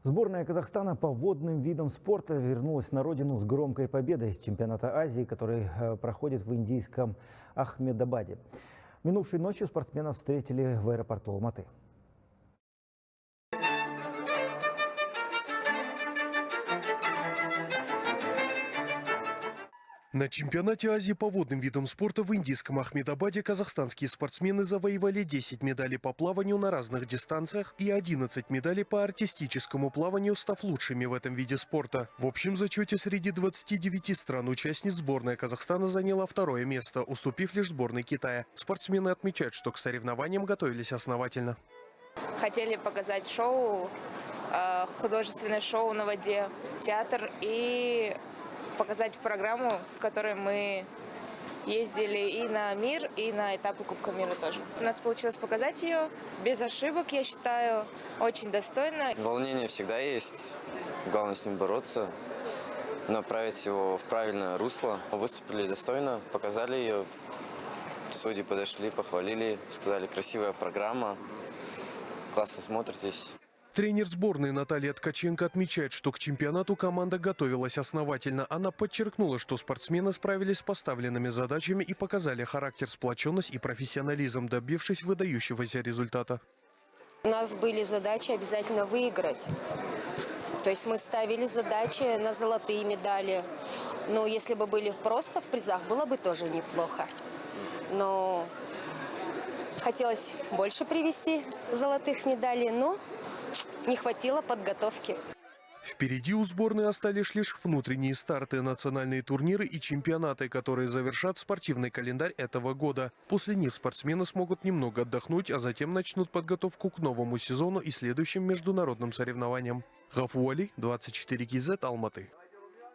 Сборная Казахстана по водным видам спорта вернулась на родину с громкой победой с чемпионата Азии, который проходит в индийском Ахмедабаде. Минувшей ночью спортсменов встретили в аэропорту Алматы. На чемпионате Азии по водным видам спорта в индийском Ахмедабаде казахстанские спортсмены завоевали 10 медалей по плаванию на разных дистанциях и 11 медалей по артистическому плаванию, став лучшими в этом виде спорта. В общем зачете среди 29 стран-участниц сборная Казахстана заняла второе место, уступив лишь сборной Китая. Спортсмены отмечают, что к соревнованиям готовились основательно. Хотели показать шоу, художественное шоу на воде, театр и показать программу, с которой мы ездили и на мир, и на этапы Кубка мира тоже. У нас получилось показать ее без ошибок, я считаю, очень достойно. Волнение всегда есть, главное с ним бороться, направить его в правильное русло. Выступили достойно, показали ее, судьи подошли, похвалили, сказали: красивая программа, классно смотритесь. Тренер сборной Наталья Ткаченко отмечает, что к чемпионату команда готовилась основательно. Она подчеркнула, что спортсмены справились с поставленными задачами и показали характер, сплоченность и профессионализм, добившись выдающегося результата. У нас были задачи обязательно выиграть. То есть мы ставили задачи на золотые медали. Но если бы были просто в призах, было бы тоже неплохо. Но хотелось больше привезти золотых медалей, но не хватило подготовки. Впереди у сборной остались лишь внутренние старты, национальные турниры и чемпионаты, которые завершат спортивный календарь этого года. После них спортсмены смогут немного отдохнуть, а затем начнут подготовку к новому сезону и следующим международным соревнованиям. Гафуали, 24 КЗ, Алматы.